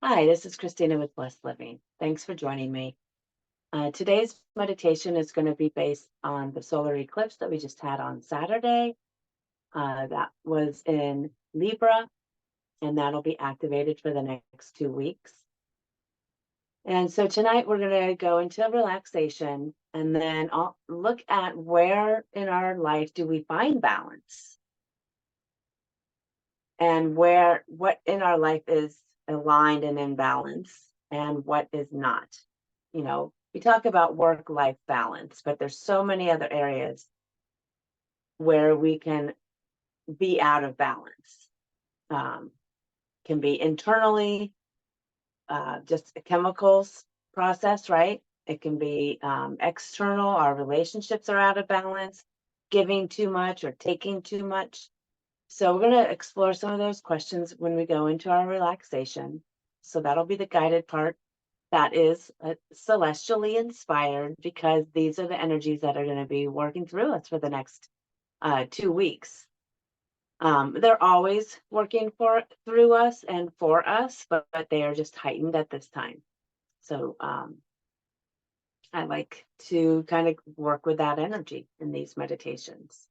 Hi, this is Christina with Blessed Living. Thanks for joining me. Today's meditation is going to be based on the solar eclipse that we just had on Saturday. That was in Libra, and that'll be activated for the next 2 weeks. And so tonight we're going to go into relaxation and then I'll look at where in our life do we find balance and what in our life is aligned and in balance and what is not. We talk about work-life balance, but there's so many other areas where we can be out of balance. Can be internally, just a chemicals process, right? It can be external, our relationships are out of balance, giving too much or taking too much. So we're going to explore some of those questions when we go into our relaxation. So that'll be the guided part. That is celestially inspired because these are the energies that are going to be working through us for the next 2 weeks. They're always working through us and for us, but they are just heightened at this time. So I like to kind of work with that energy in these meditations.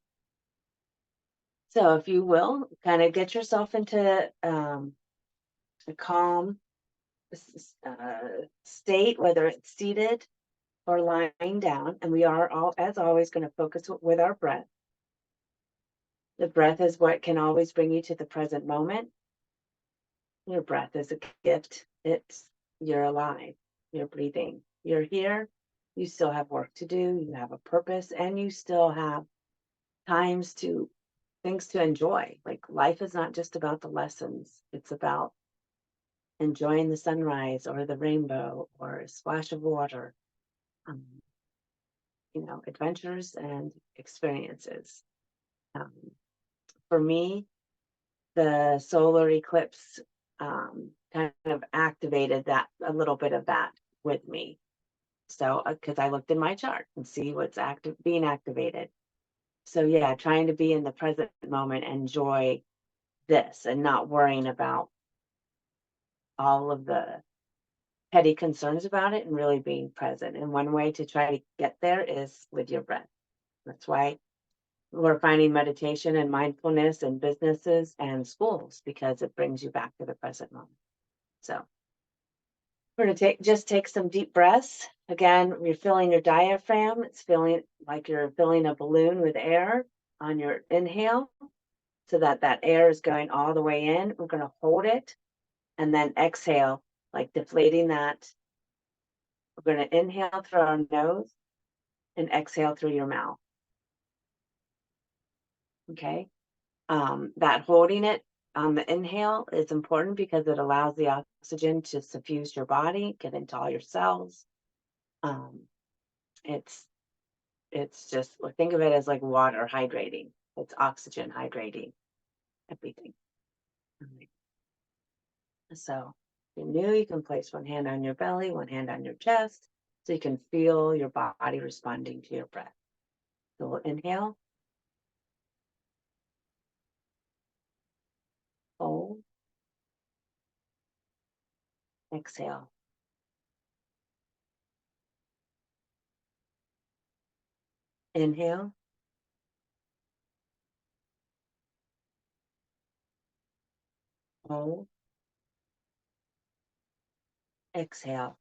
So if you will, kind of get yourself into a calm state, whether it's seated or lying down. And we are as always, going to focus with our breath. The breath is what can always bring you to the present moment. Your breath is a gift. You're alive. You're breathing. You're here. You still have work to do. You have a purpose, and you still have things to enjoy. Like life is not just about the lessons. It's about enjoying the sunrise or the rainbow or a splash of water. Adventures and experiences. For me, the solar eclipse kind of activated a little bit of that with me. So, because I looked in my chart and see what's being activated. So yeah, trying to be in the present moment, enjoy this and not worrying about all of the petty concerns about it and really being present. And one way to try to get there is with your breath. That's why we're finding meditation and mindfulness in businesses and schools, because it brings you back to the present moment. So we're going to take some deep breaths. Again, you're filling your diaphragm. It's feeling like you're filling a balloon with air on your inhale, so that air is going all the way in. We're going to hold it and then exhale, like deflating that. We're going to inhale through our nose and exhale through your mouth. Okay. That holding it on the inhale is important because it allows the oxygen to suffuse your body, get into all your cells. It's just, think of it as like water hydrating. It's oxygen hydrating everything. Right. So if you're new, you can place one hand on your belly, one hand on your chest, so you can feel your body responding to your breath. So we'll inhale, hold, exhale. Inhale, hold, exhale.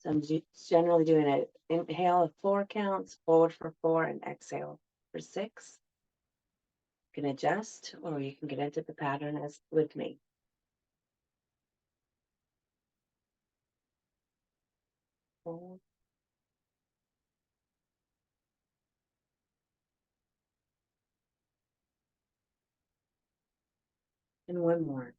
So I'm generally doing an inhale of 4 counts, hold for 4, and exhale for 6. You can adjust, or you can get into the pattern as with me. Hold. And one more.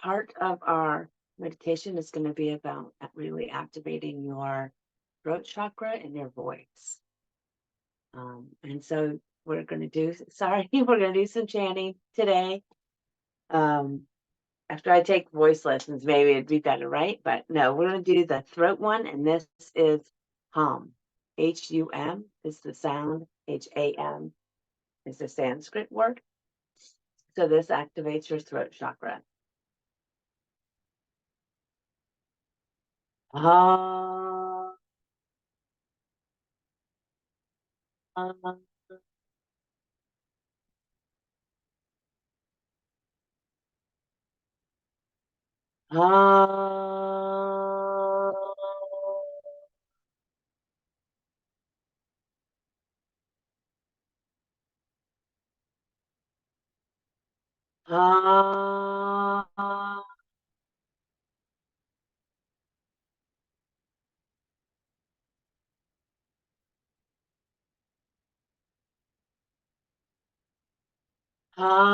Part of our meditation is going to be about really activating your throat chakra and your voice. And so we're going to do, sorry, we're going to do some chanting today. After I take voice lessons, maybe it'd be better, right? But no, we're going to do the throat one, and this is hum. H-U-M is the sound. H-A-M is the Sanskrit word. So this activates your throat chakra. Ah, ah, ah, ah. Ah,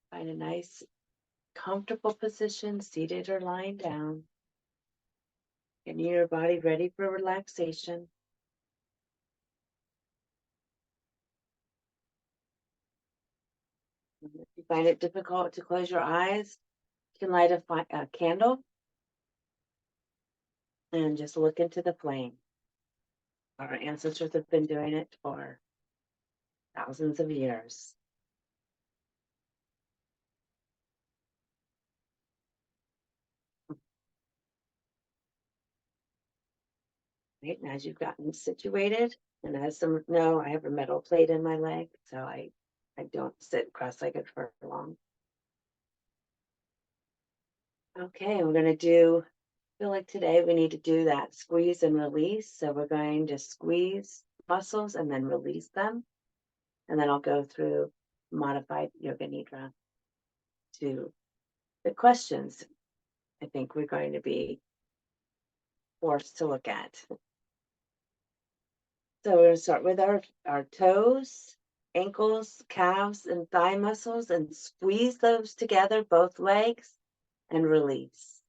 find a nice, comfortable position, seated or lying down. Getting your body ready for relaxation. If you find it difficult to close your eyes, you can light a candle and just look into the flame. Our ancestors have been doing it for thousands of years. Right, and as you've gotten situated, and as some know, I have a metal plate in my leg, so I don't sit cross-legged for long. Okay, we're going to do, I feel like today we need to do that squeeze and release. So we're going to squeeze muscles and then release them. And then I'll go through modified yoga nidra to the questions I think we're going to be forced to look at. So we're going to start with our toes, ankles, calves, and thigh muscles, and squeeze those together, both legs, and release.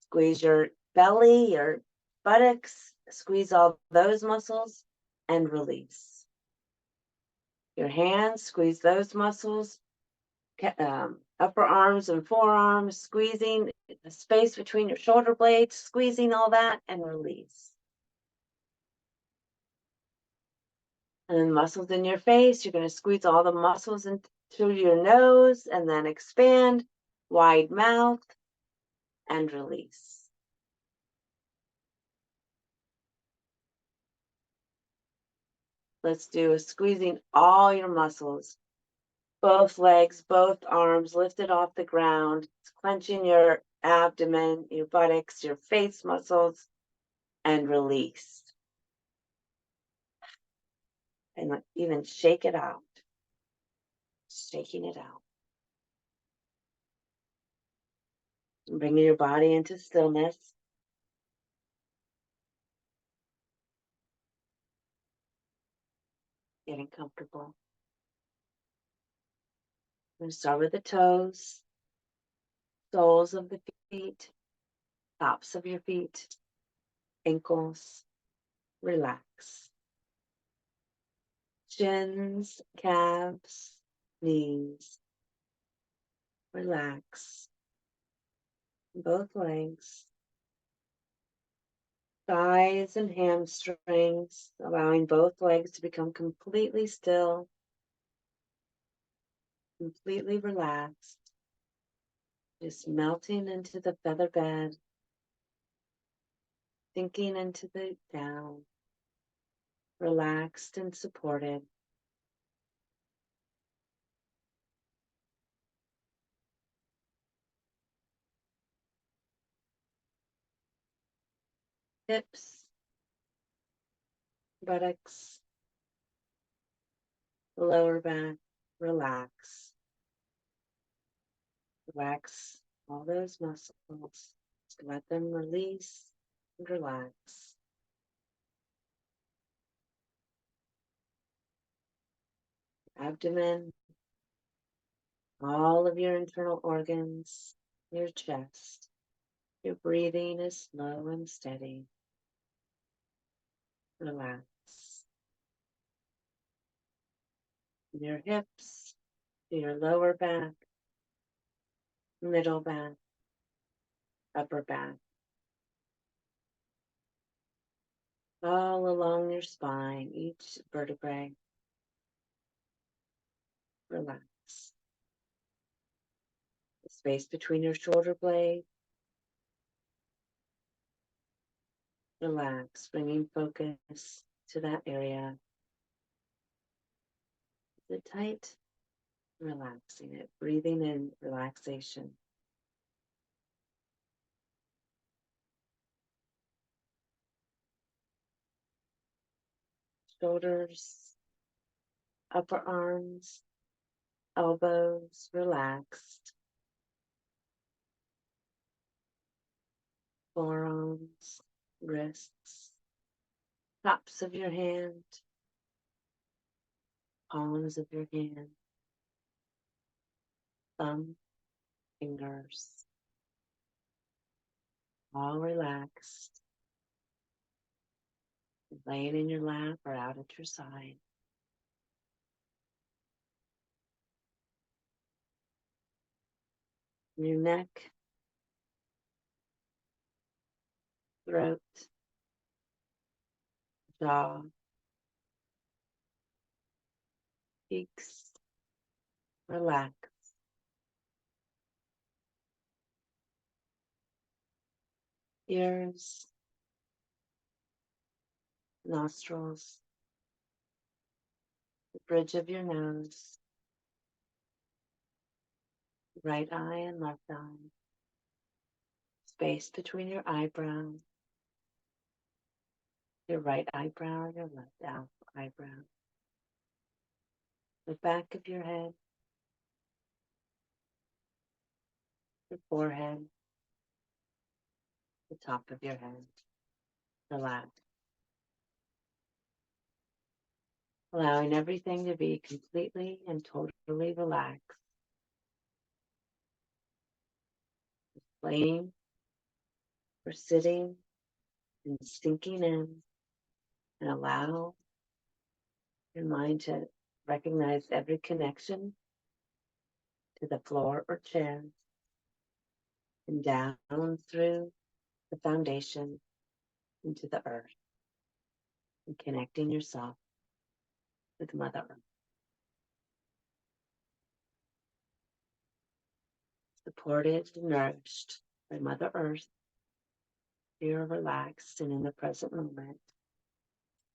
Squeeze your belly, your buttocks, squeeze all those muscles, and release. Your hands, squeeze those muscles, upper arms and forearms, squeezing the space between your shoulder blades, squeezing all that, and release. And then muscles in your face, you're going to squeeze all the muscles into your nose and then expand, wide mouth, and release. Let's do a squeezing all your muscles, both legs, both arms lifted off the ground, clenching your abdomen, your buttocks, your face muscles, and release. And even shake it out. Shaking it out. Bringing your body into stillness. Getting comfortable. We're going to start with the toes, soles of the feet, tops of your feet, ankles. Relax. Shins, calves, knees. Relax. Both legs. Thighs and hamstrings, allowing both legs to become completely still, completely relaxed, just melting into the feather bed, sinking into the down, relaxed and supported. Hips, buttocks, lower back, relax. Relax all those muscles. Let them release and relax. abdomen, all of your internal organs, your chest. Your breathing is slow and steady. Relax. Your hips to your lower back, middle back, upper back. All along your spine, each vertebrae. Relax. The space between your shoulder blades. Relax, bringing focus to that area. Is it tight? Relaxing it, breathing in relaxation. Shoulders, upper arms, elbows relaxed. Forearms, wrists, tops of your hand, palms of your hand, thumb, fingers, all relaxed. Laying in your lap or out at your side. Your neck, throat, jaw, cheeks, relax. Ears, nostrils, the bridge of your nose, right eye and left eye, space between your eyebrows, your right eyebrow, your left eyebrow, the back of your head, your forehead, the top of your head. Relax. Allowing everything to be completely and totally relaxed. Laying or sitting and sinking in, and allow your mind to recognize every connection to the floor or chair and down through the foundation into the earth, and connecting yourself with Mother Earth. Supported and nourished by Mother Earth, you're relaxed and in the present moment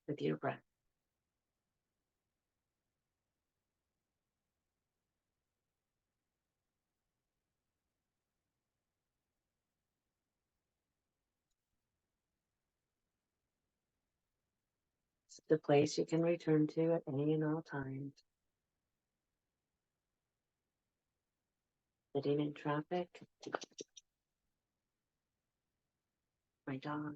with your breath. It's the place you can return to at any and all times. Sitting in traffic, my dog.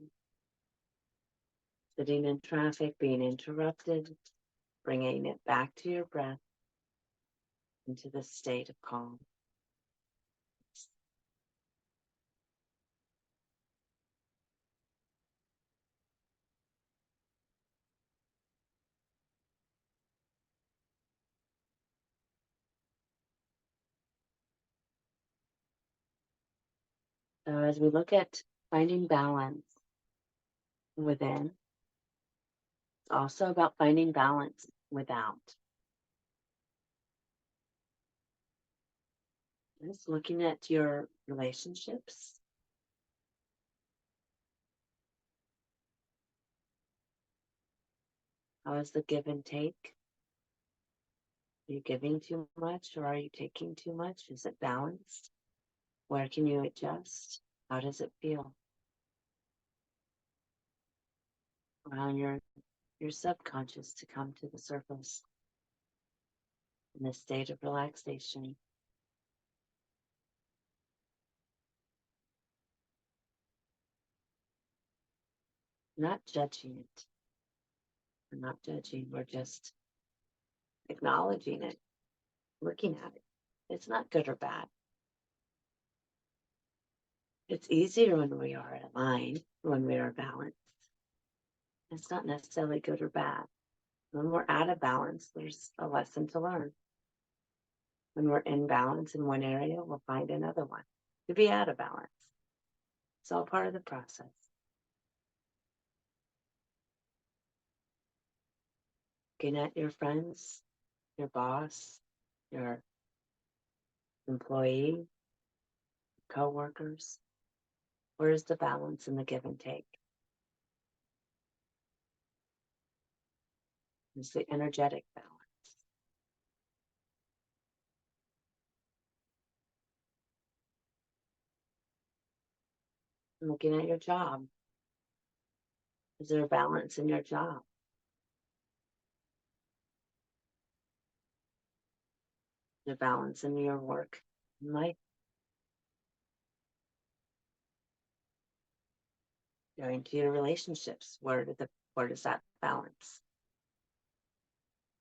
Sitting in traffic, being interrupted, bringing it back to your breath into the state of calm. So as we look at finding balance within, it's also about finding balance without. Just looking at your relationships. How is the give and take? Are you giving too much or are you taking too much? Is it balanced? Where can you adjust? How does it feel? Allow your subconscious to come to the surface in a state of relaxation. Not judging it. We're not judging, we're just acknowledging it, looking at it. It's not good or bad. It's easier when we are aligned, when we are balanced. It's not necessarily good or bad. When we're out of balance, there's a lesson to learn. When we're in balance in one area, we'll find another one to be out of balance. It's all part of the process. Looking at your friends, your boss, your employee, co-workers. Where's the balance in the give and take? It's the energetic balance. Looking at your job. Is there a balance in your job? Is there balance in your work and life? Going to your relationships, where does that balance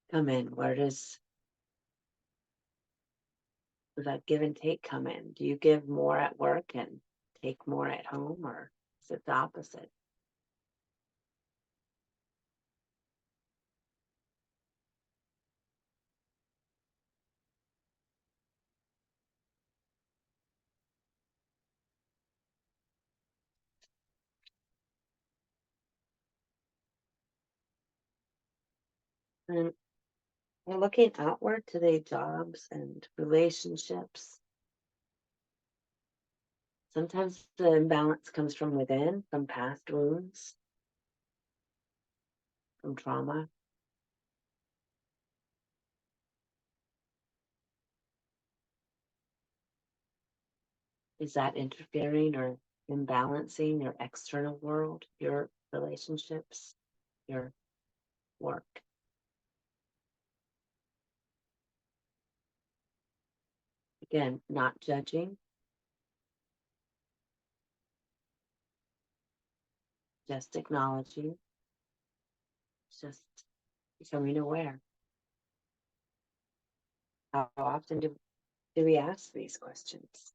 come in? Where does that give and take come in? Do you give more at work and take more at home, or is it the opposite? And we're looking outward to the jobs and relationships. Sometimes the imbalance comes from within, from past wounds, from trauma. Is that interfering or imbalancing your external world, your relationships, your work? Again, not judging, just acknowledging, just becoming aware. How often do we ask these questions?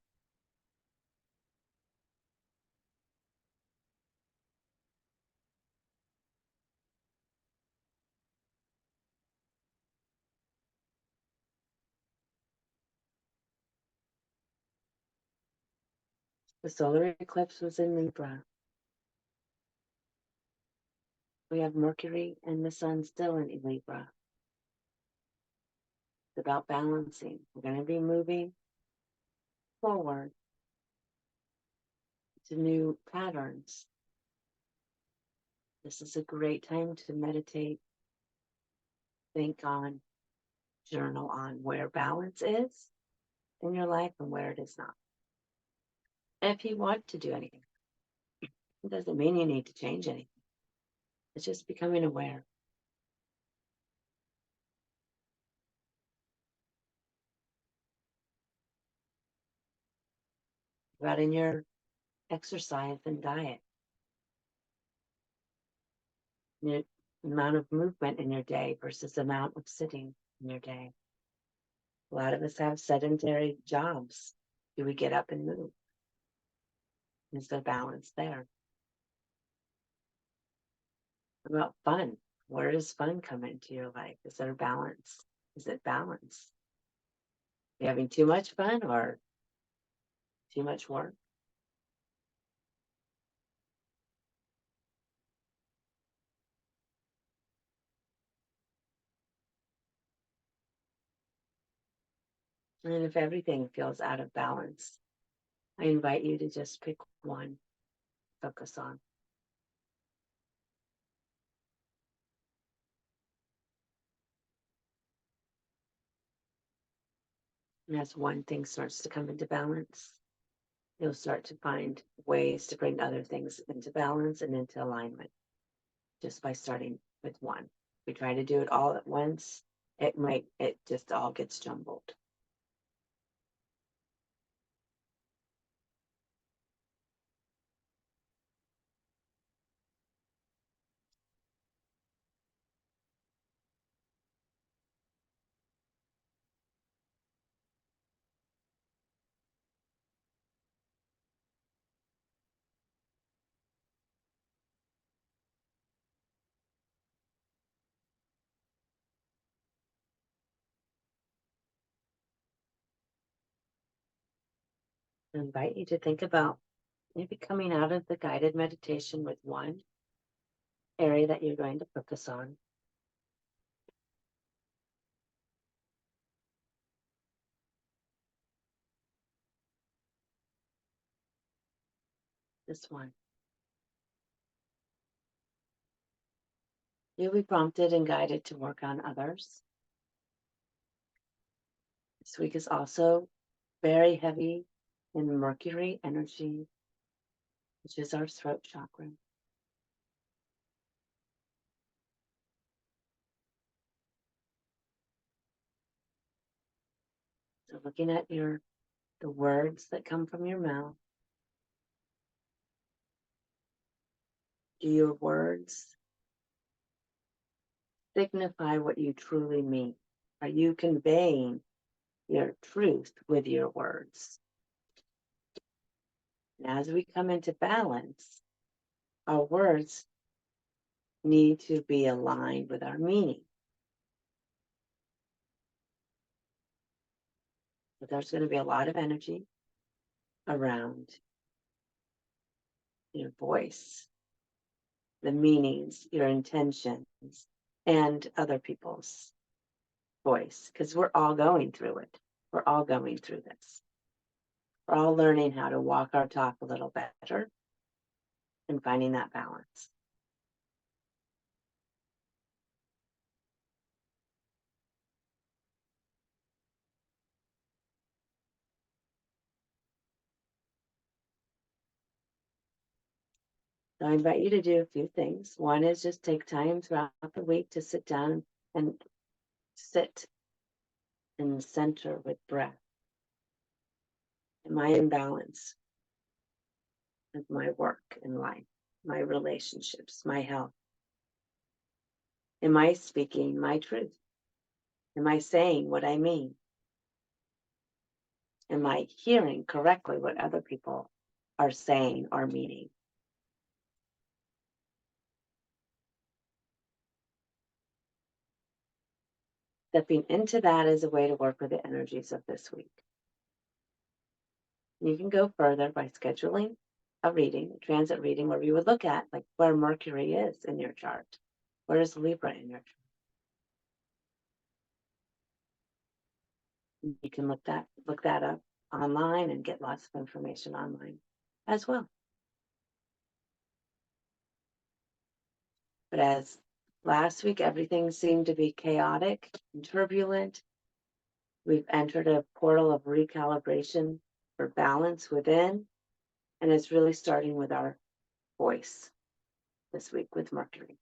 The solar eclipse was in Libra. We have Mercury and the sun still in Libra. It's about balancing. We're going to be moving forward to new patterns. This is a great time to meditate, think on, journal on where balance is in your life and where it is not. And if you want to do anything, it doesn't mean you need to change anything. It's just becoming aware. About in your exercise and diet, the amount of movement in your day versus the amount of sitting in your day. A lot of us have sedentary jobs. Do we get up and move? Is there balance there? About fun. Where does fun come into your life? Is there balance? Is it balance? Are you having too much fun or too much work? And if everything feels out of balance, I invite you to just pick one, focus on. And as one thing starts to come into balance, you'll start to find ways to bring other things into balance and into alignment just by starting with one. If we try to do it all at once, it just all gets jumbled. I invite you to think about maybe coming out of the guided meditation with one area that you're going to focus on. This one. You'll be prompted and guided to work on others. This week is also very heavy in Mercury energy, which is our throat chakra. So looking at the words that come from your mouth, do your words signify what you truly mean? Are you conveying your truth with your words? And as we come into balance, our words need to be aligned with our meaning. But there's going to be a lot of energy around your voice, the meanings, your intentions, and other people's voice, because we're all going through it. We're all going through this. We're all learning how to walk our talk a little better and finding that balance. So I invite you to do a few things. One is just take time throughout the week to sit down and sit in the center with breath. Am I in balance with my work in life, my relationships, my health? Am I speaking my truth? Am I saying what I mean? Am I hearing correctly what other people are saying or meaning? Stepping into that is a way to work with the energies of this week. You can go further by scheduling a reading, a transit reading, where you would look at like where Mercury is in your chart. Where is Libra in your chart? You can look that up online and get lots of information online as well. But as last week, everything seemed to be chaotic and turbulent, we've entered a portal of recalibration for balance within, and it's really starting with our voice this week with Mercury.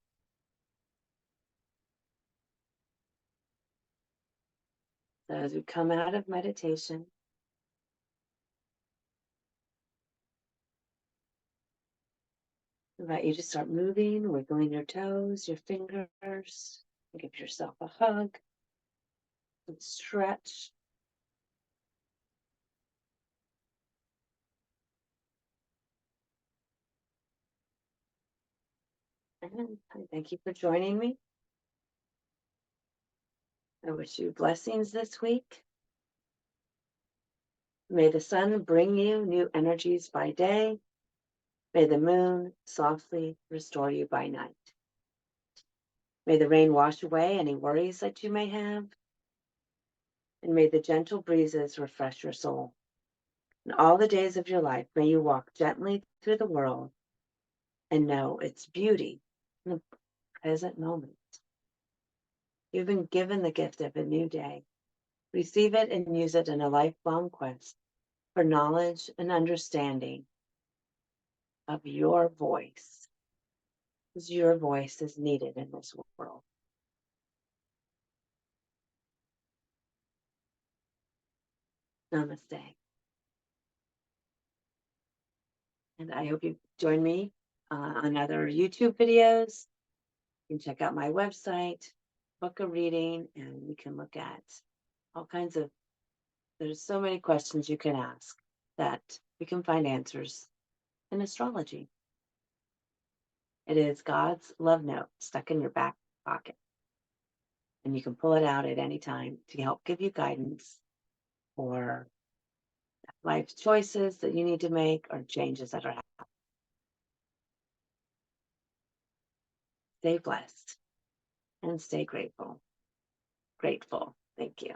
So as we come out of meditation, I invite you to start moving, wiggling your toes, your fingers, give yourself a hug, and stretch. And I thank you for joining me. I wish you blessings this week. May the sun bring you new energies by day. May the moon softly restore you by night. May the rain wash away any worries that you may have. And may the gentle breezes refresh your soul. In all the days of your life, may you walk gently through the world and know its beauty in the present moment. You've been given the gift of a new day. Receive it and use it in a lifelong quest for knowledge and understanding of your voice, because your voice is needed in this world. Namaste. And I hope you join me on other YouTube videos. You can check out my website, book a reading, and we can look at all kinds of, there's so many questions you can ask that we can find answers in astrology. It is God's love note stuck in your back pocket. And you can pull it out at any time to help give you guidance or life choices that you need to make or changes that are happening. Stay blessed and stay grateful. Grateful. Thank you.